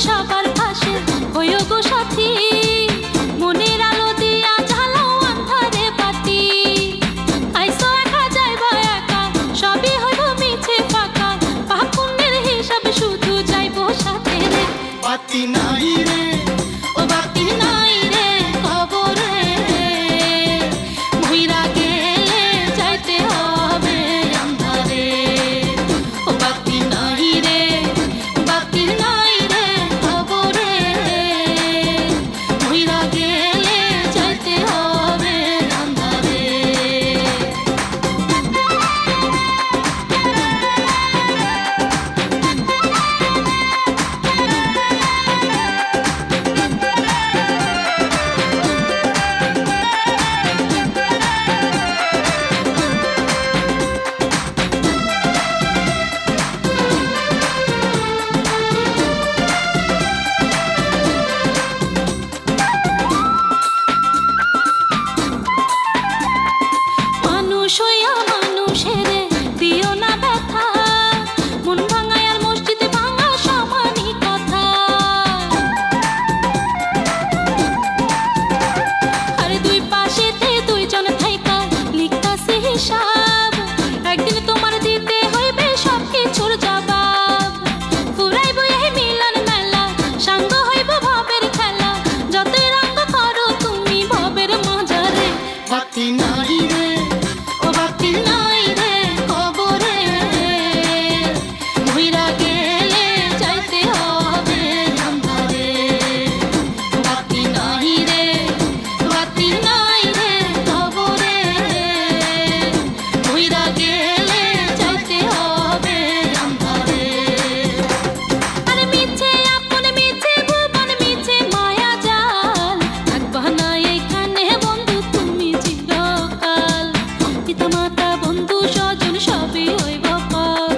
সবার পাশে হইও গো সাথী, মনের আলো দিয়া জ্বালাও আন্ধারে বাতি। আইসো একা যাইবা একা, সবই হইব মিছে ফাঁকা, পাপ পুণ্যের হিসাব শুধু যাইবো সাথে রে। বাতি নাই রে, ও বাতি নাই রে কবরে, মইরা গেলে যাইতে হবে আন্ধারে। ও বাতি নাই রে, বাতি নাই রে কবরে, মইরা গেলে যাইতে হবে আন্ধারে। মানুষ হইয়া মানুষেরে দিও না ব্যথা, মন ভাঙায় আর মসজিদে ভাঙা সমানই কথা। আরে দুই পাশেতে দুইজন থাইকা লিখতাছে হিসাব, একদিন তোমার দিতে হইবে সব কিছুর জবাব। ফুরাইব এই মিলন মেলা, সাঙ্গ হইব ভাবের খেলা, যতই রঙ্গ করো তুমি ভাবের মাঝারে। বাতি নাই রে, ও বাতি নাই রে কবরে, মইরা গেলে যাইতে হবে আন্ধারে। বাতি নাই রে, বাতি নাই রে কবরে, মইরা গেলে যাইতে হবে আন্ধারে। আরে মিছে আপন মিছে ভুবন মিছে মায়া জাল, থাকবা না এইখানে বন্ধু তুমি চিরকাল। পিতা মাতা বন্ধু স্বজন সবই হইব পর,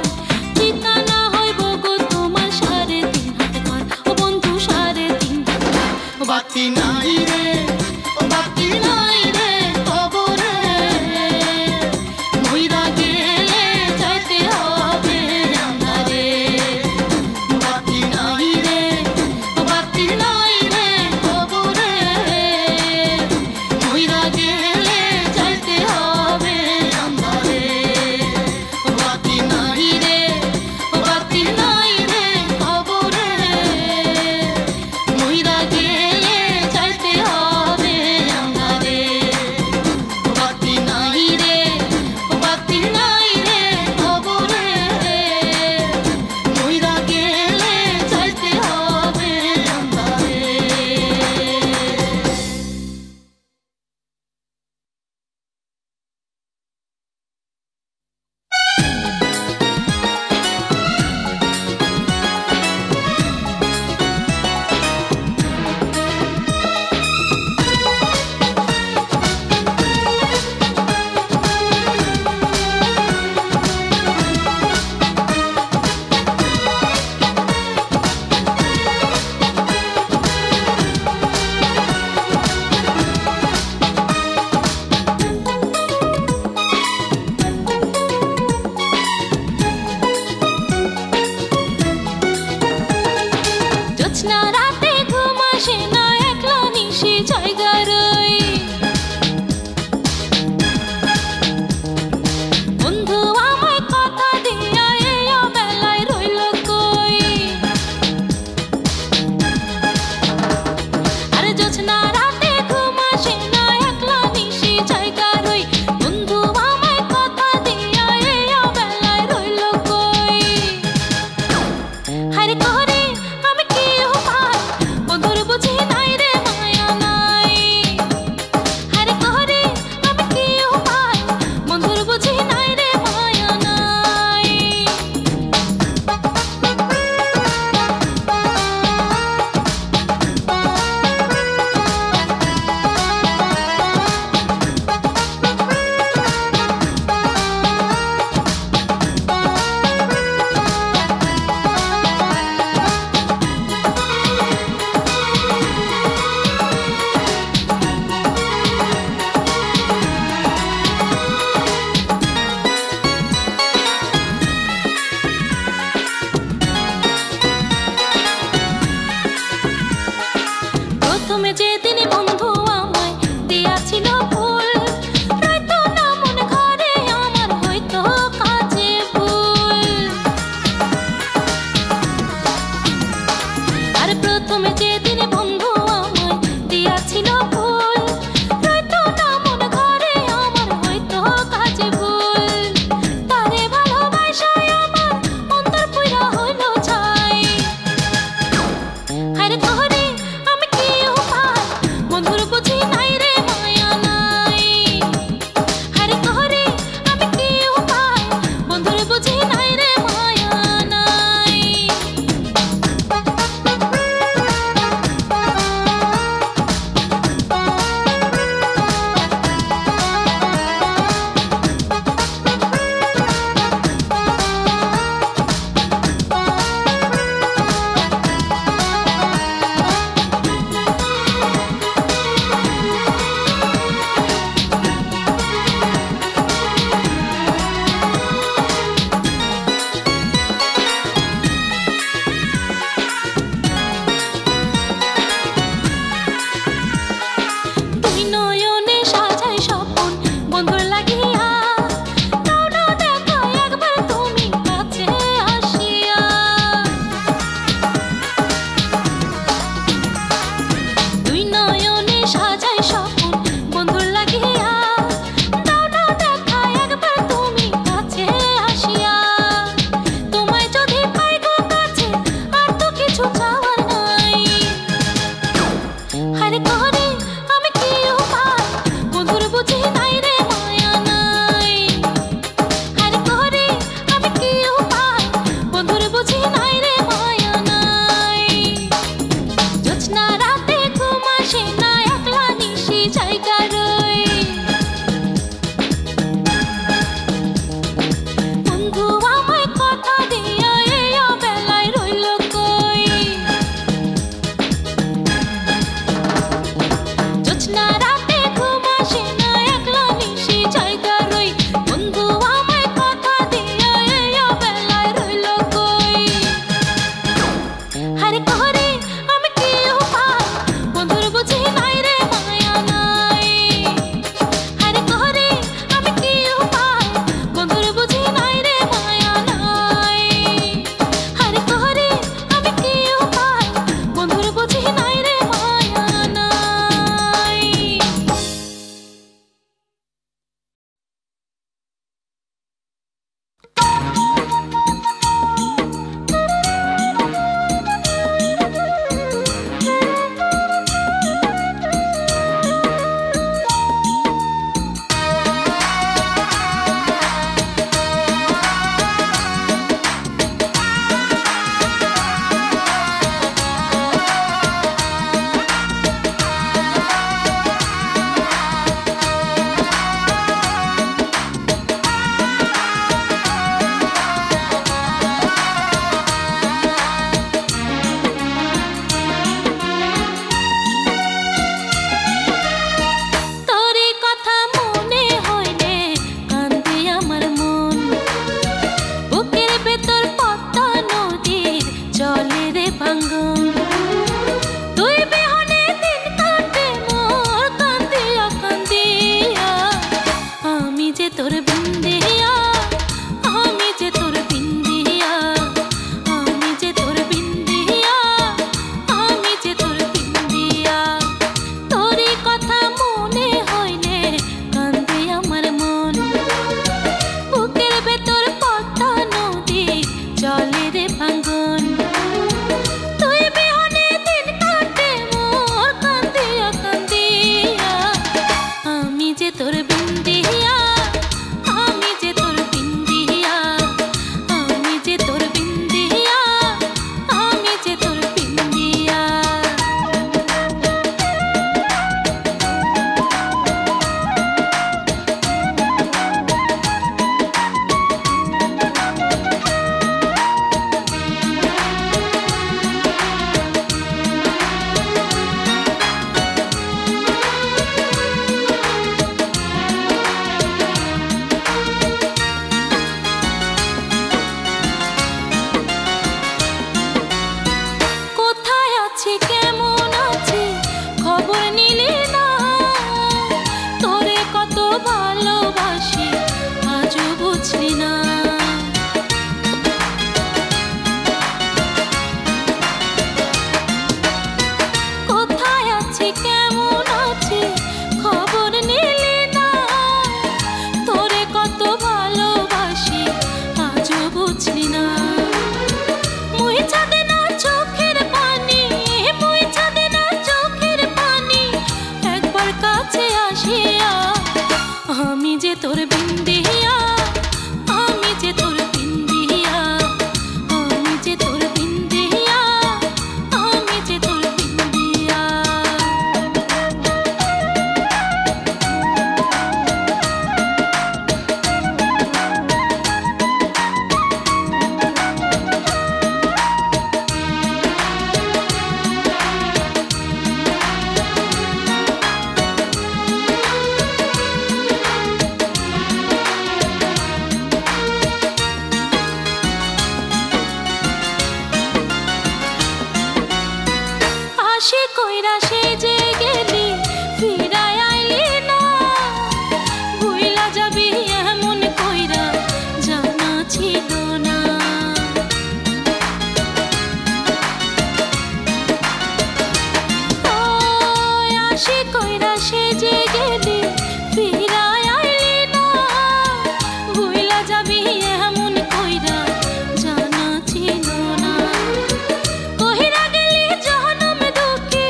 ঠিকানা হইব গো তোমার 3.5 হাত ঘর। ও বন্ধু 3.5 হাত ঘর। ও বাতি নাই রে, ও বাতি নাই রে কবরে, মইরা গেলে যাইতে হবে আন্ধারে। বাতি নাই রে, ও বাতি নাই রে কবরে, মইরা গেলে যাইতে হবে আন্ধারে। ও বাতি নাই রে, ও বাতি নাই রে কবরে, মইরা গেলে যাইতে হবে আন্ধারে। ও বাতি নাই রে, ও বাতি নাই রে কবরে, মইরা গেলে যাইতে হবে আন্ধারে। জোছনা রাতে ঘুম আসে না, একলা নিশি জায়গা রই। বন্ধু আমায় কথা দিয়া এই অবেলায় রইল কই। আরে জোছনা রাতে ঘুম আসে না, একলা নিশি জায়গা রই। বন্ধু আমায় কথা দিয়া এই অবেলায় রইল কই। হায়রে করে আমি কি উপায় আছি কেমন আছি খবর নিলি না, তোরে কত ভালোবাসি আজও বুঝলি না। কোথায় আছি কেমন আছি খবর নিলি না, তোরে কত ভালোবাসি আজও বুঝলি না। মুইছা দে না চোখের পানি, মুইছা দে না চোখের পানি, একবার কাছে আসিয়া আমি যে তোর বিন্দিয়া, আমি যে তোর বিন্দিয়া, আমি যে তোর বিন্দিয়া, আমি যে তোর বিন্দিয়া। আশি কইরা সেজে গেলি ফিরায় আইলি না, ভুইলা যাবি এমন কইরা জানা ছিল না। আশি কইরা সেজে গেলি ফিরায় আইলি না, ভুইলা যাবি এমন কইরা জানা ছিল না। কইরা গেলি জনম দুঃখী,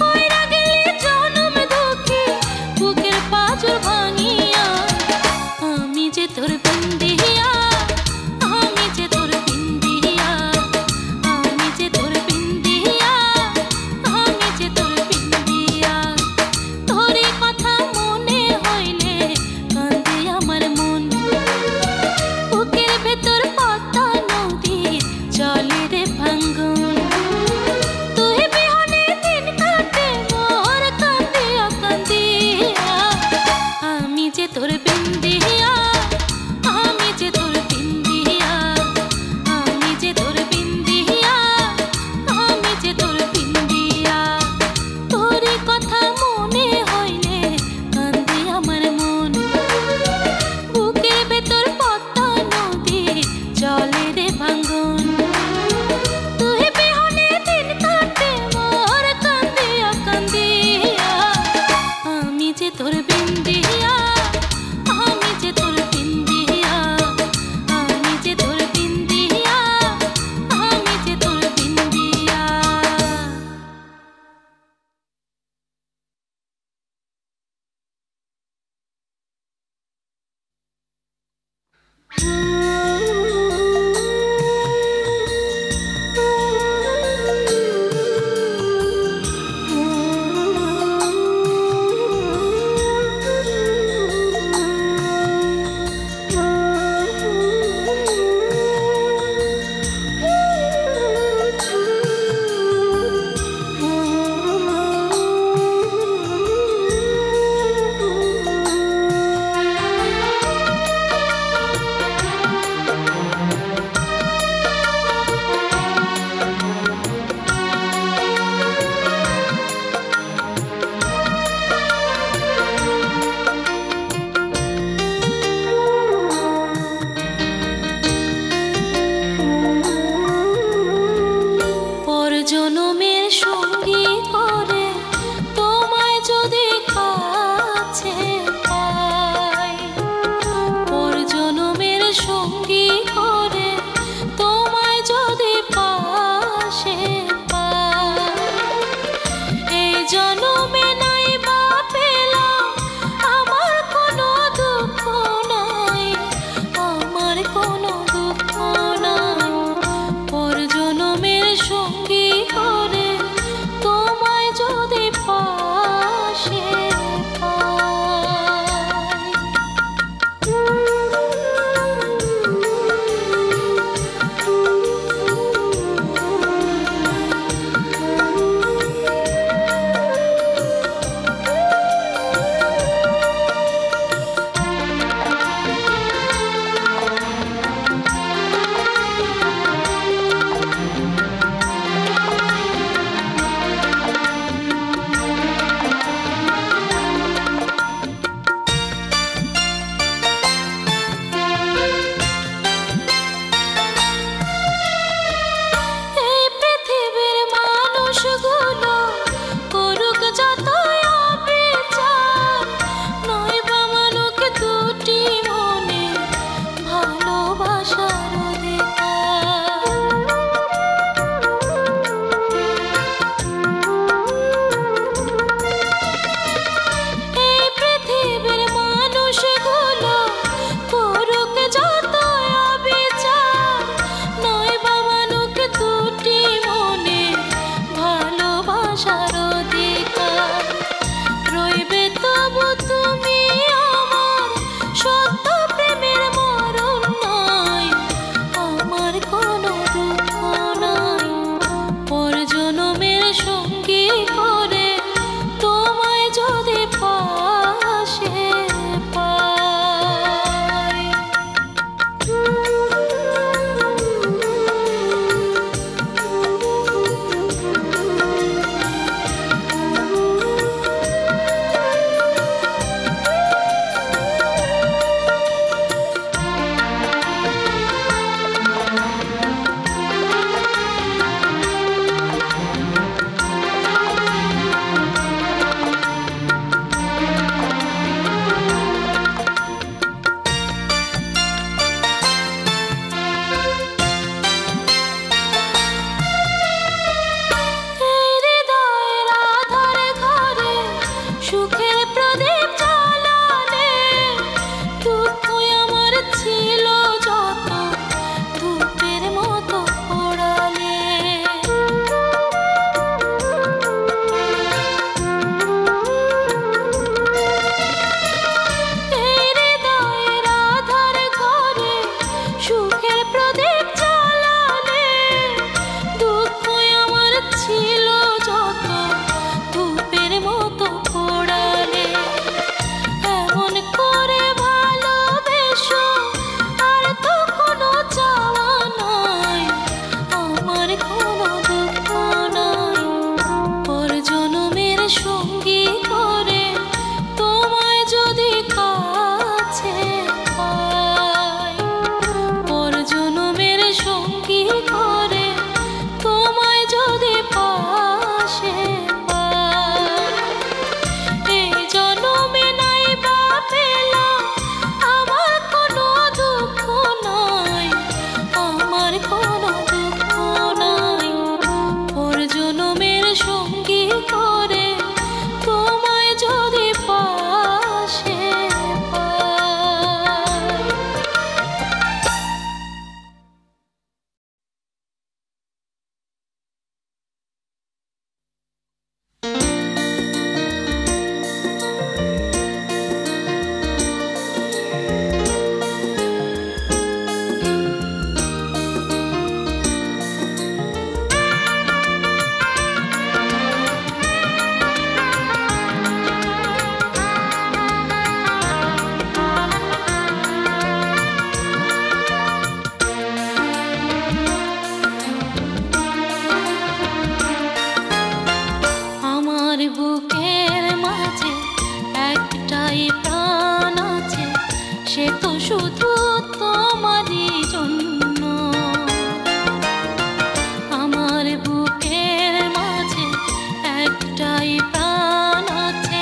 কইরা গেলি জনম দুঃখী, বুকের পাঁজর ভাঙিয়া আমি যে তোর বিন্দিয়া, আমি যে তোর বিন্দিয়া, আমি যে তোর বিন্দিয়া, আমি যে তোর বিন্দিয়া। তোরই কথা মনে হইলে কাঁদে আমার মন, বুকের ভেতর পদ্মা নদী চলে রে ভাঙ্গন। তুই বিহনে দিন কাটে মোর কান্দিয়া কান্দিয়া, আমি যে তোর বিন্দিয়া, আমি যে তোর বিন্দিয়া, আমি যে তোর বিন্দিয়া, আমি যে তোর বিন্দিয়া। তোরই কথা মনে হইলে কান্দে আমার মন, বুকের ভেতর পদ্মা নদী চলে রে ভাঙ্গন। তুই বিহনে দিন কাটে মোর কান্দিয়া কান্দিয়া, আমি যে তোর বিন্দিয়া, আমি যে তোর বিন্দিয়া, আমি যে তোর বিন্দিয়া, আমি যে তোর বিন্দিয়া। পর জনমের সঙ্গী করে তোমায় যদি কাছে পাই, পর জনমের সঙ্গী করে তোমায় যদি পাশে পাই, এই জনমে নাই বা পেলাম আমার কোনো দুঃখ নাই, আমার কোনো দুঃখ নাই। পর জনমের সঙ্গী করে তোমায় যদি পাশে পাই। সঙ্গী করে তোমায় যদি পাশে পাই। আমার বুকের মাঝে একটাই প্রাণ আছে, সে তো শুধু তোমারই জন্য। আমার বুকের মাঝে একটাই প্রাণ আছে,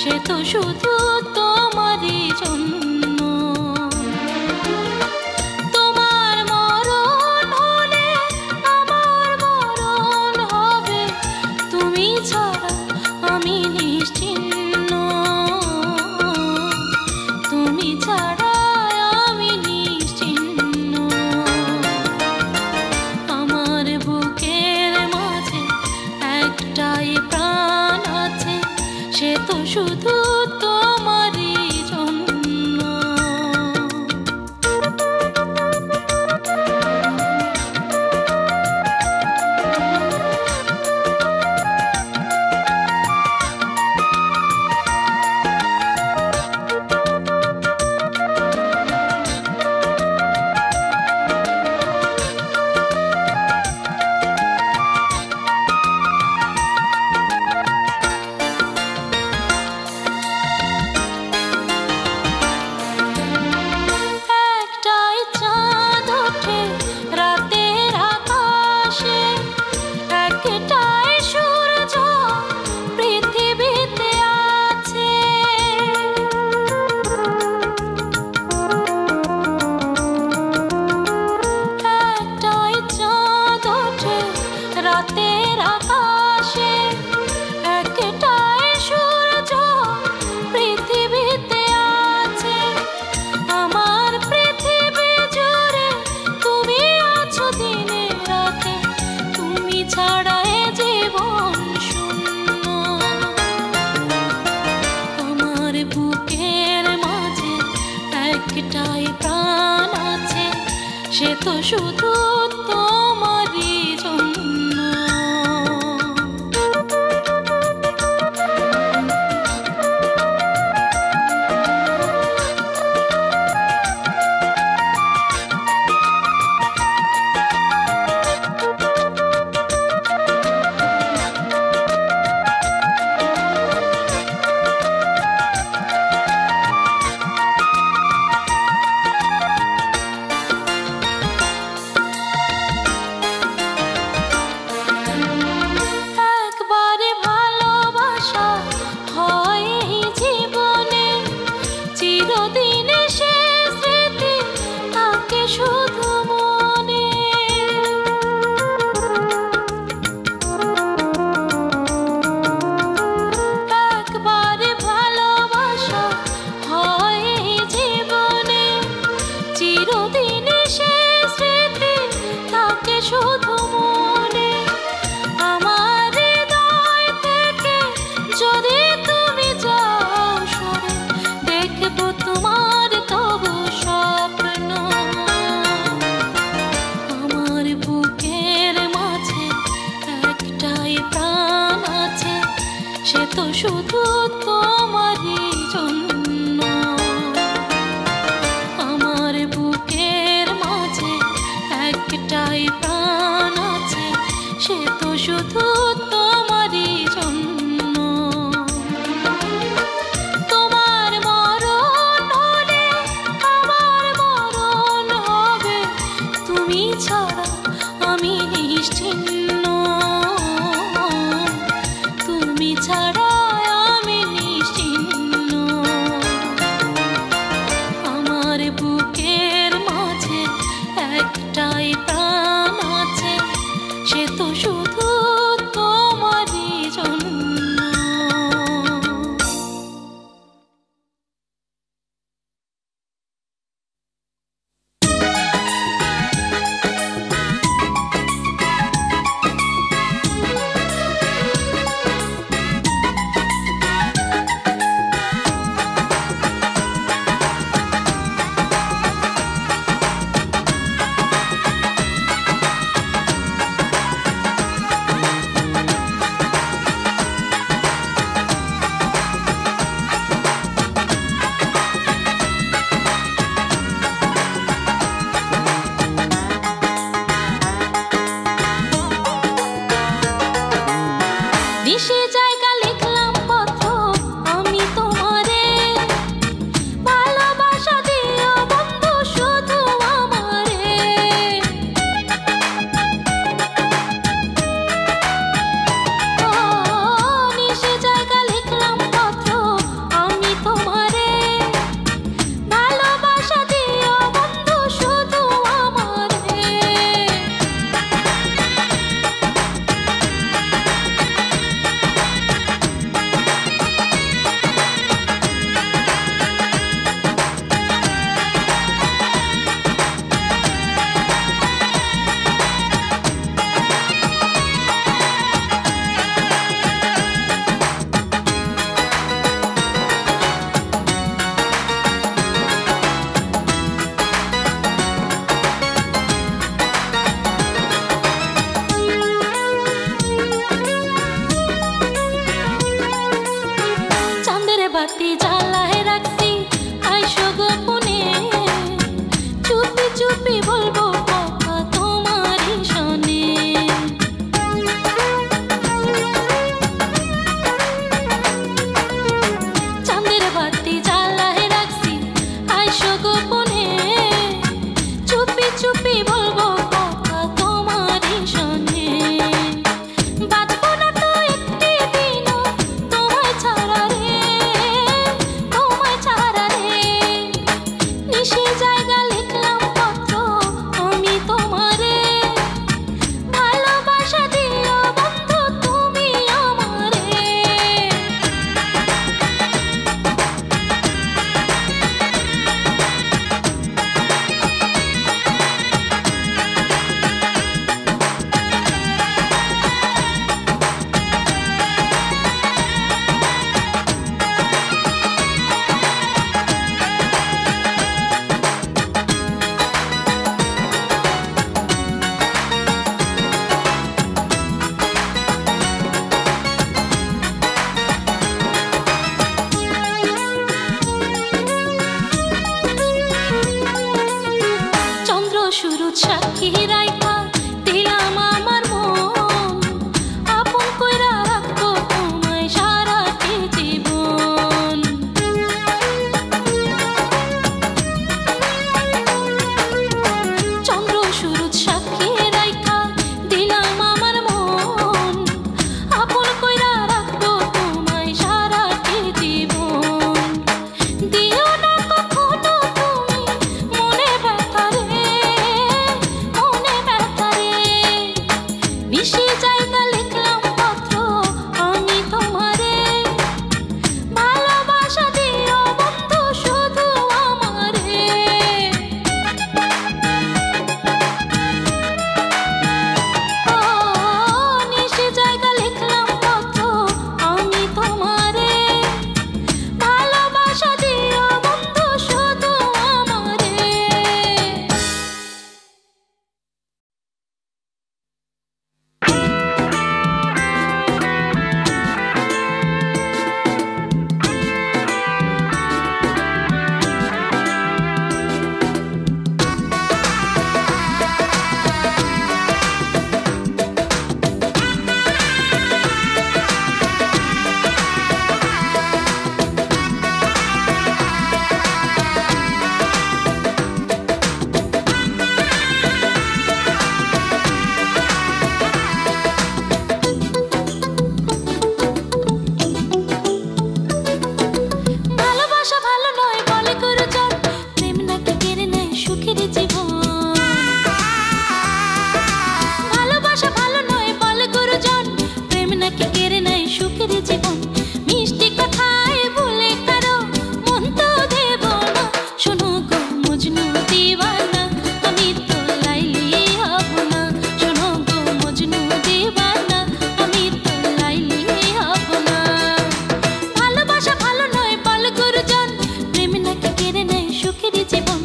সে তো শুধু তোমারই জন্য। তোমার মরণ হলে আমার মরণ হবে, তুমি ছাড়া আমি নিশ্চিন্ন, তুমি ছাড়া আমি নিশ্চিন্ন। আমার বুকের মাঝে একটাই প্রাণ আছে, সে তো শুধু তোমারই জন্য। একটাই চাঁদ ওঠে রাতের আকাশে, একটাই সূর্য পৃথিবীতে আছে। একটাই চাঁদ ওঠে রাতের আকাশে, একটাই সূর্য পৃথিবীতে আছে। আমার পৃথিবী জুড়ে তুমি আছো দিনে রাতে, তুমি ছাড়া এ জীবন শূন্য। আমার বুকের মাঝে একটাই প্রাণ আছে, সে তো শুধু তোমারই জন্য। একবারে ভালোবাসা হয় এই জীবনে, চিরদিনে সে স্মৃতি থাকে শুধু মনে। একবারে ভালোবাসা হয় এই জীবনে, চিরদিনে সে স্মৃতি থাকে শুধু মনে। আমার হৃদয় থেকে যদি তুমি যাও সরে, দেখবো তোমার তবু স্বপ্ন। আমার বুকের মাঝে একটাই প্রাণ আছে, সে তো শুধু তোমারই জন্য। আমার বুকের মাঝে একটাই প্রাণ আছে, সে তো শুধু তোমারই জন্য। তোমার মরণ হলে আমার মরণ হবে, তুমি ছাড়া আমি নিশ্চিন্ন, তুমি ছাড়া আমি নিশ্চিন্ন। নাকি কেড়ে নেয় সুখের জীবন মিষ্টি কথায় ভুলে কারো মন তো দেব না শোনো গো মজনু দিওয়ানা আমি তো লাইলি হব না শোনো গো মজনু দিওয়ানা আমি তো লাইলি হব না ভালোবাসা ভালো নয় বল গুরুজন প্রেম নাকি কেড়ে নেয় সুখের জীবন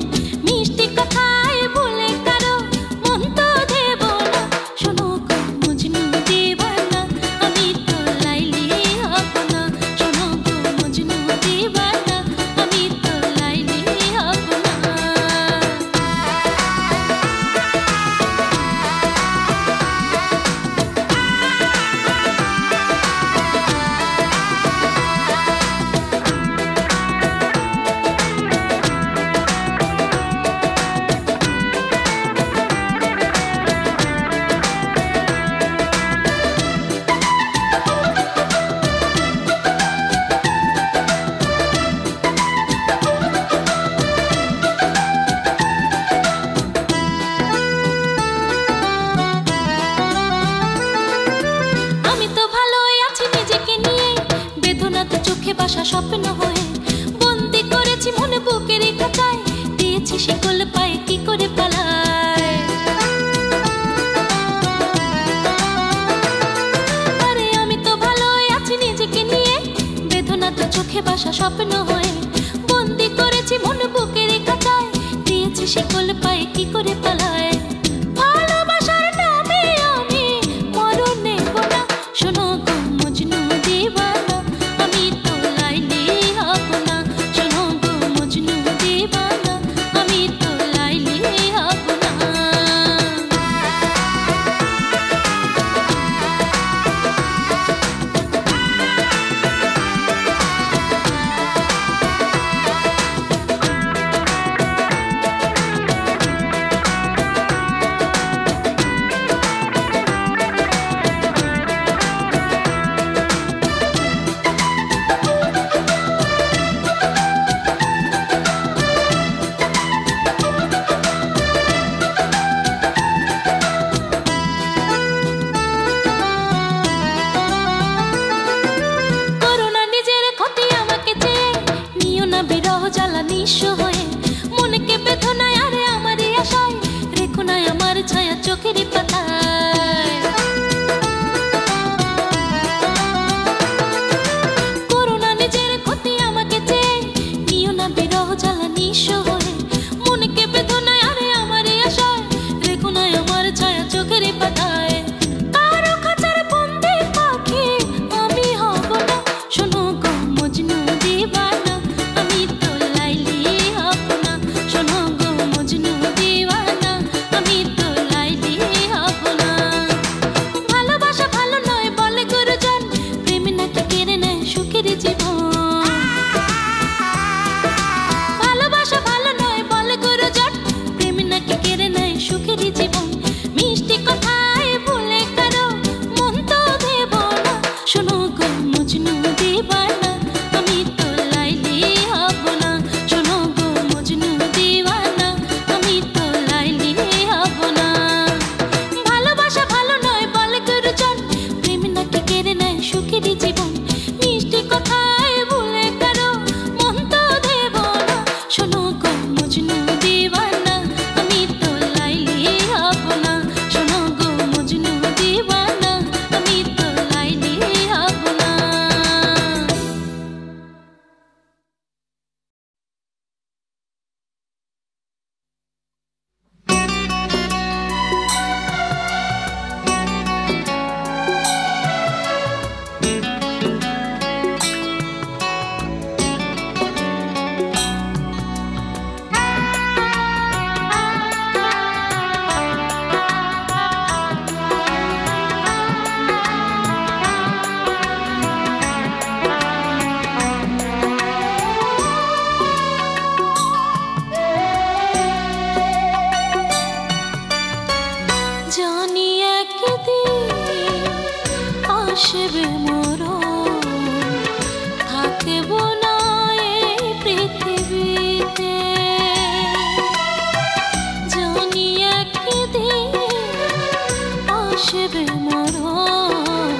মিষ্টি কথায় ভুলে কারো মন তো দেব না শোনো গো মজনু দিওয়ানা আমি তো লাইলি হব না শোনো গো মজনু দিওয়ানা আমি তো লাইলি হব না আমি তো ভালোই আছি নিজেকে নিয়ে বেদনাতে চোখে বাসা স্বপ্ন হয়ে বন্দি করেছি মনে বুকের খাঁচায় দিয়েছি শিকল পায়ে কি করে পালায় আরে আমি তো ভালোই আছি নিজেকে নিয়ে বেদনাতে চোখে বাসা স্বপ্ন হয়ে বন্দি করেছি মনে বুকের খাঁচায় দিয়েছি শিকল পায়ে কি করে পালায় ভালোবাসার নামে আমি মরণ নেব না শোনো গো মজনু দিওয়ানা আমি তো লাইলি হব না শোনো গো মজনু দিওয়ানা আমি তো লাইলি হব না করোনা নিজের ক্ষতি আমাকে চেয়ে নিও না বিরহ জ্বালা নিঃস্ব হয়ে মনকে বেদনায় আরে আমারই আশায় রেখো না আমার ছায়া চোখের পাতায় করোনা নিজের ক্ষতি আমাকে চেয়ে নিও না বিরহ জ্বালা নিঃস্ব হয়ে মনকে বেদনায় আরে আমারই আশায় রেখো না আমার ছায়া চোখের পাতায় কারো খাঁচার বন্দি পাখি আমি হব না শোনো গো মজনু দিওয়ানা আমি তো লাইলি হব না শোনো গো মজনু দিওয়ানা আমি তো লাইলি হব না ভালোবাসা ভালো নয় বলে গুরুজন প্রেম নাকি কেড়ে নেয় সুখের জীবন ভালোবাসা ভালো নয় বলে গুরুজন প্রেম নাকি কেড়ে নেয় সুখের জীবন মিষ্টি কথায় ভুলে কারো মন তো দেব না শোনো গো মজনু দিওয়ানা আমি তো লাইলি হব না শোনো গো মজনু দিওয়ানা আমি তো লাইলি হব না ভালোবাসা ভালো নয় বলে গুরুজন প্রেম নাকি কেড়ে নেয় সুখের জীবন মিষ্টি কথায় ভুলে কারো মন তো দেব না শোনো গো মজনু দিওয়ানা আমি তো লাইলি হব না শোনো গো মজনু দিওয়ানা আমি তো লাইলি হব না জানি একদিন আসবে মরণ থাকব না এই পৃথিবীতে জানি একদিন আসবে মরণ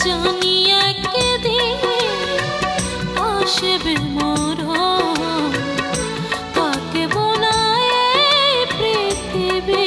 জানি একদিন আসবে মরণ, থাকবো না এই পৃথিবীতে।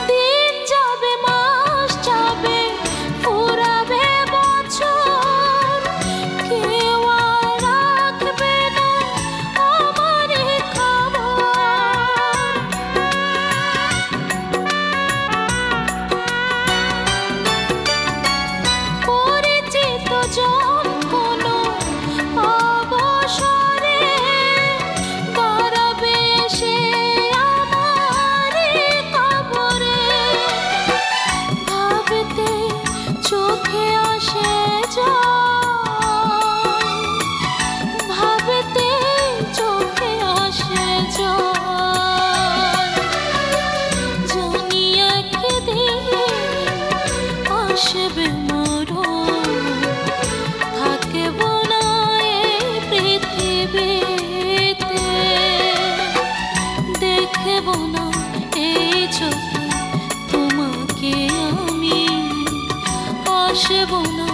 দিন যাবে, মাস যাবে, ফুরাবে বছর, কেউ আর রাখবে না আমার খবর। পরিচিত জন কোনো অবসরে দাঁড়াবে এসে আমার কবরে। ভাবতে চোখে আসে জল, ভাবতে চোখে আসে জল। জানি একদিন আসবে মরণ, থাকবো না এই পৃথিবীতে। দেখবো না এই চোখে তোমাকে আমি, আসবো না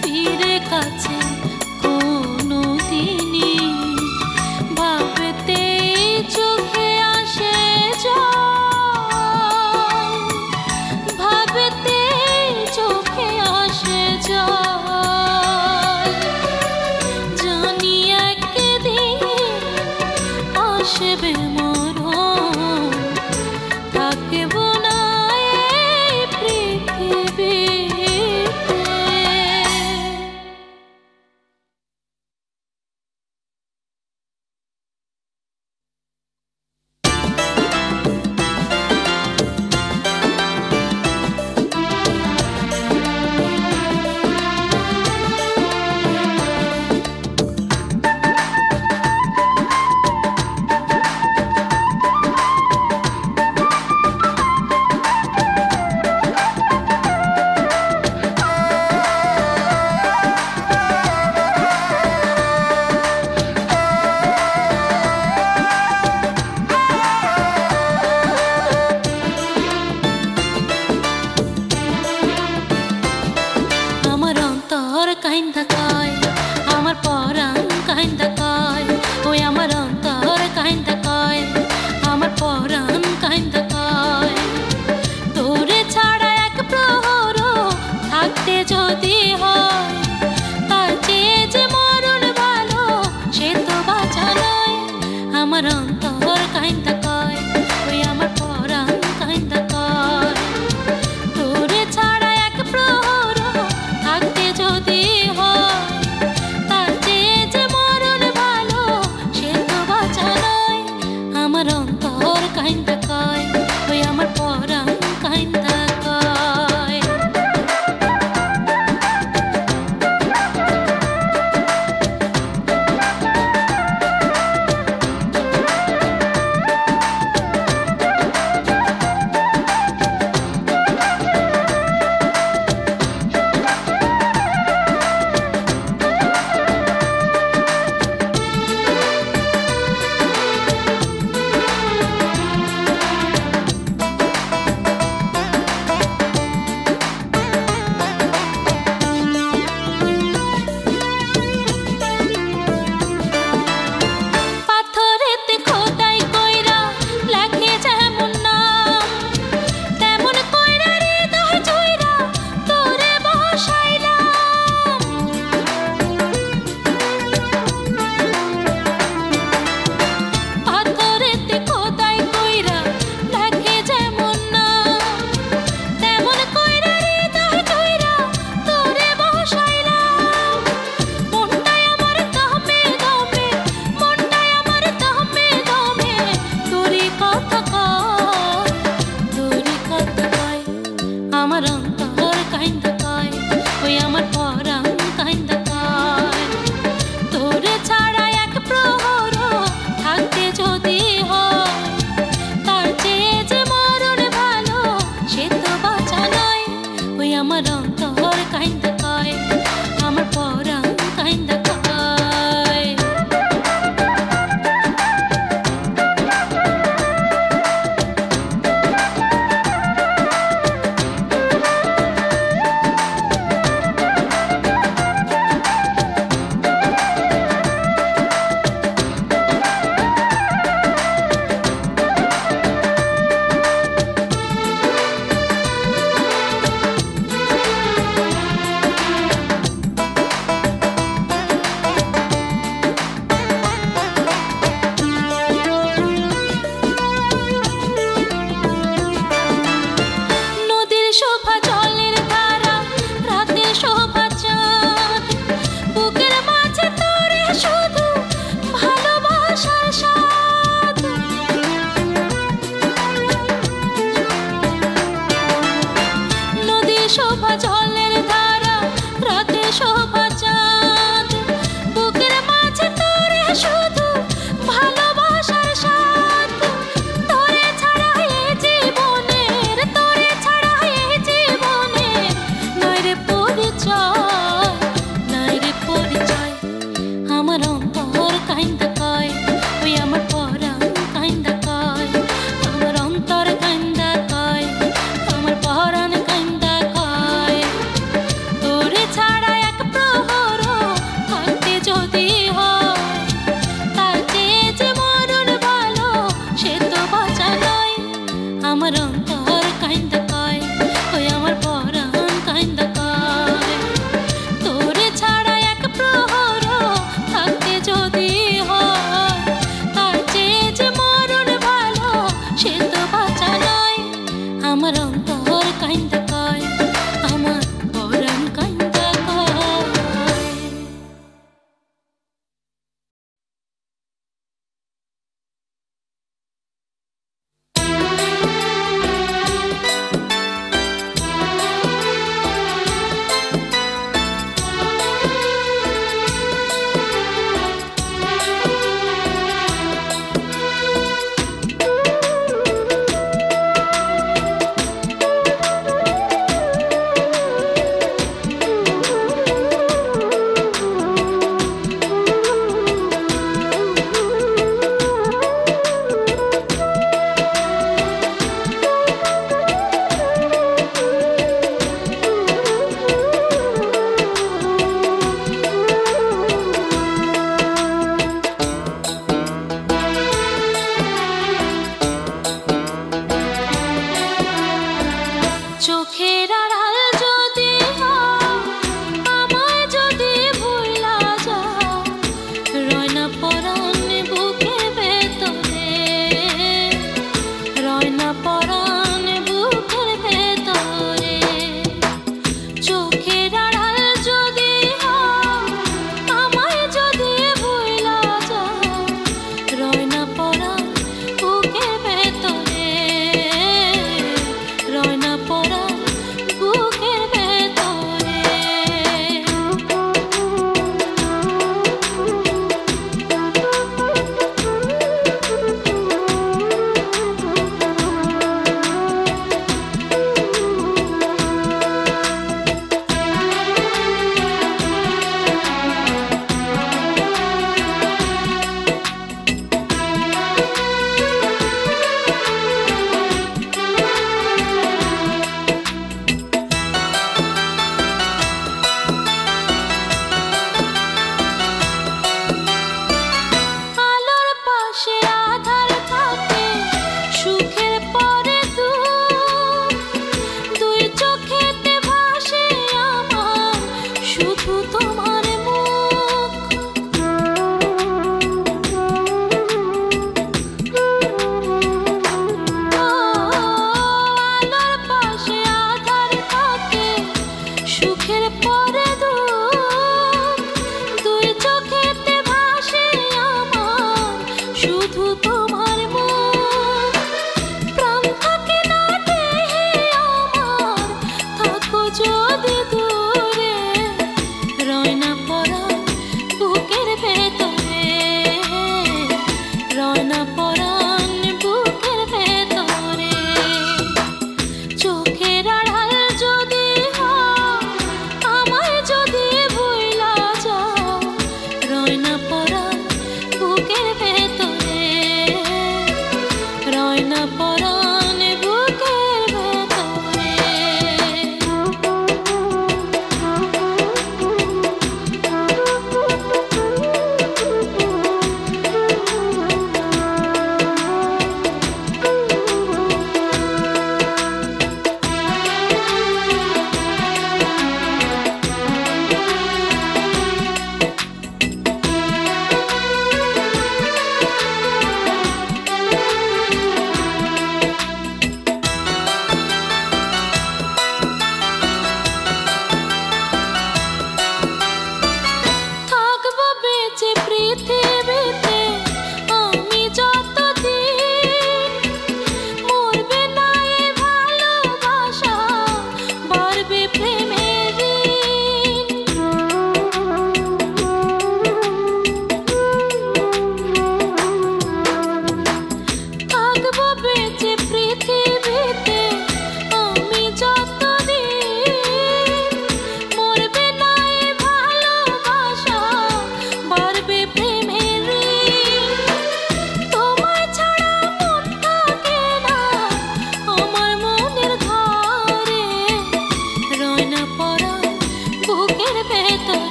ফিরে কাছে কোনো দিনই। ভাবতে চোখে আসে জল, ভাবতে চোখে আসে জল। জানি একদিন আসবে মরণ, থাকবো না এই পৃথিবীতে। আমার অন্তর কাইন্দা কয়, আমার পরাণ কাইন্দা কয়, ওই আমার অন্তর কাইন্দা কয়, আমার পরাণ কাইন্দা কয়। তোরে ছাড়া এক প্রহর থাকতে যদি হয়, তার চেয়ে যে মরণ ভালো সে তো বাঁচা নয়। আমার অন্তর কাইন্দা কয়, ওই আমার পরাণ কাইন্দা কয়। তোরে ছাড়া এক প্রহর থাকতে যদি হয়, আমার অন্তর কাইন্দা কয় ওই আমার পরাণ কাইন্দা কয় তোরে ছাড়া এক প্রহর থাকতে যদি হয় তার চেয়ে যে মরণ ভালো সে তো বাঁচা নয় ওই আমার অন্তর কাইন্দা কয় আমার পরাণ কাইন্দা কয় শোভা জলের ধারা রাতে শোভা চাঁদ বুকের মাঝে তোরে শুধু ভালোবাসার স্বাদ তোরে ছাড়া এই জীবনের তোরে ছাড়া এই জীবনের নাই রে পরিচয় আমার অন্তর কাইন্দা কয় ওই আমার পরাণ কাইন্দা কয় আমার অন্তর কাইন্দা কয় আমার পরাণ আমার অন্তর কাইন্দা কয় ওই আমার পরাণ কাইন্দা কয় তোরে ছাড়া এক প্রহর থাকতে যদি হয় তার চেয়ে যে মরণ ভালো সে তো বাঁচা নয় আমার অন্তর কাইন্দা কয় আমার পরাণ কাইন্দা কয় চোখের আড়াল যদি আমায় যদি ভুলা যাও রয় না পরাণ বুকের ভেতরে রয় না পরাণ বুকের ভেতরে চোখের আড়াল যদি আমায় যদি ভুলা যাও রয় না পরাণ বুকের ভেতরে রয় না পরাণ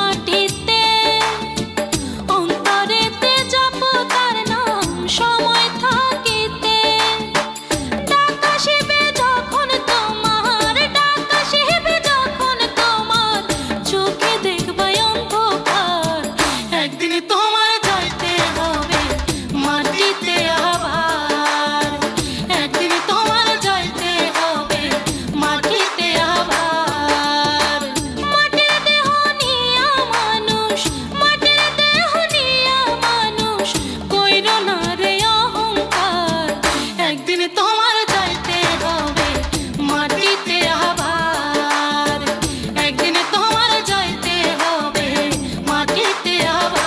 মাটিতে অন্তরেতে জপ তার নাম সময় থাকিতে ডাক আসিবে যখন তোমার ডাক আসিবে যখন তোমার চোখে দেখবে অন্ধকার একদিন তোমার যাইতে হবে মাটিতে আবার একদিন তোমার যাইতে হবে মাটিতে আবার মাটির দেহ নিয়া মানুষ মাটির দেহ নিয়া মানুষ কইরো না রে অহংকার একদিন তোমার যাইতে হবে মাটিতে আবার একদিন তোমার যাইতে হবে মাটিতে আবার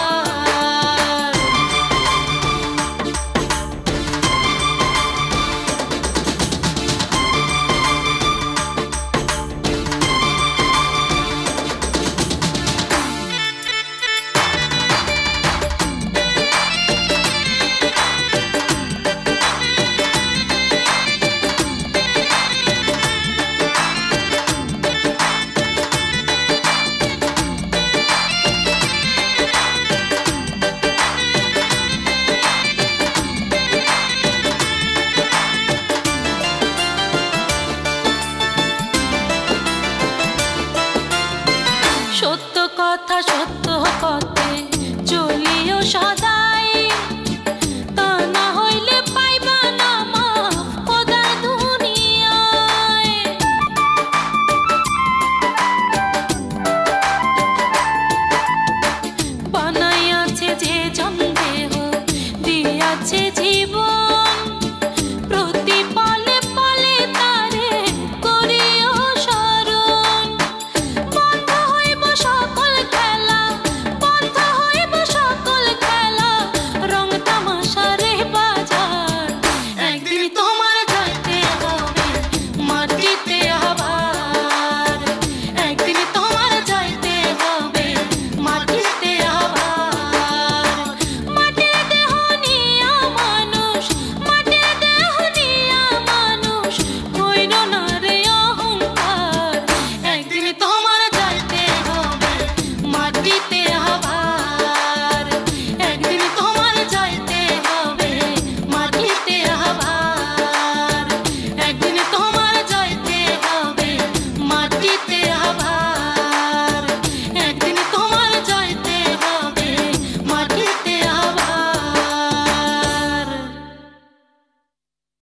সত্য কথা সত্য পথে চলিও সদাই তা না হইলে পাইবা না মাফ খোদার দুনিয়ায় বানাইয়াছে যে জন দেহ দিয়াছে জীবন প্রতি পলে পলে তারে করিও স্মরণ বন্ধ হইব সকল খেলা বন্ধ হইব সকল খেলা রং তামাশার বাজার একদিন তোমার যাইতে হবে মাটিতে আবার একদিন তোমার যাইতে হবে মাটিতে আবার মাটির দেহ নিয়া মানুষ মাটির দেহ নিয়া মানুষ কইরো না রে অহংকার একদিন তোমার যাইতে হবে মাটিতে আবার